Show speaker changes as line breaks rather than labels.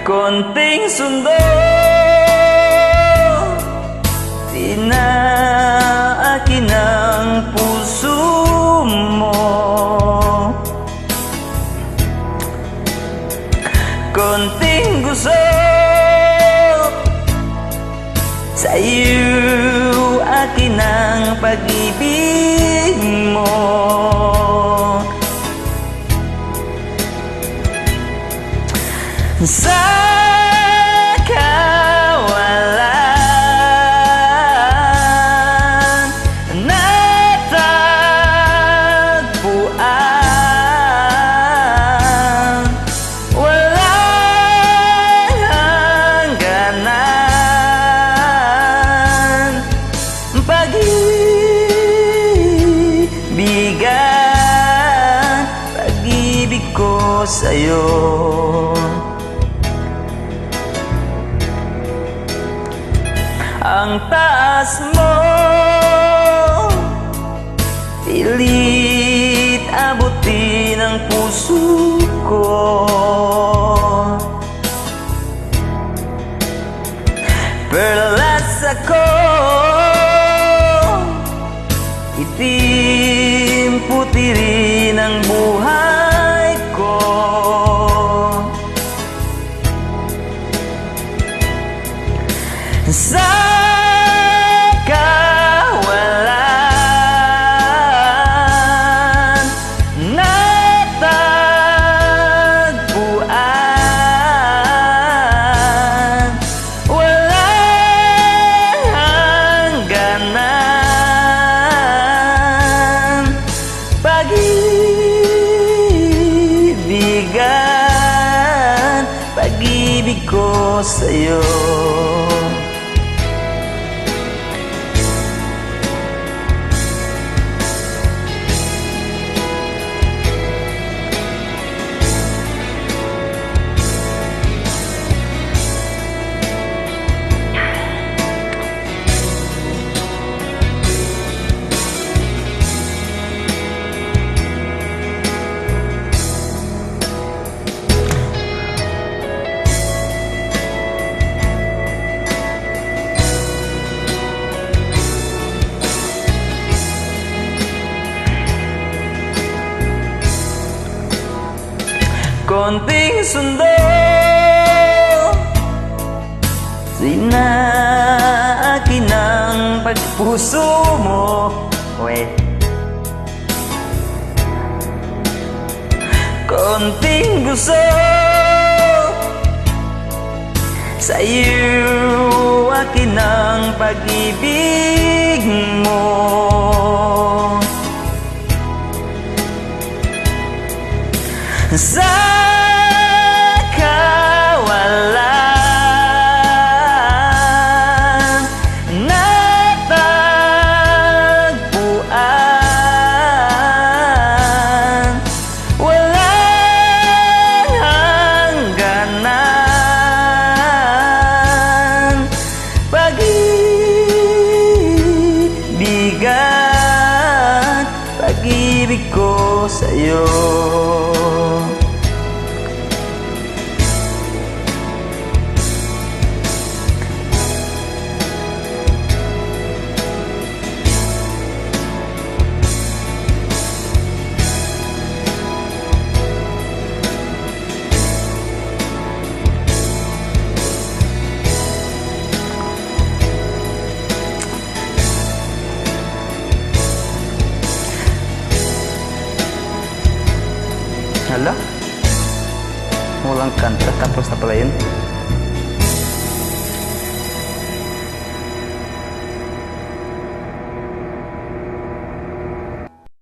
konting sundo, di na akin ang puso mo. Konting gusto, sa'yo akin ang pag-ibig mo. Sa kawalan natagpuan, walang hangganan, pag-ibigan, pag-ibig ko sa'yo. Ang taas mo, pilit abutin ang puso ko. Perlas ako, itim puti rin ang buhay ko. Sa kawalan natagpuan, walang hangganan, pag-ibigan, pag-ibig ko sa'yo. Konting sundo, di na akin ang pagpuso mo. Konting gusto, sa'yo akin ang pag-ibig mo. Sa kawalan natagpuan, walang hangganan, pag-ibigan, pag-ibig ko sa'yo. Hala, walang kanta tapos na pala yun.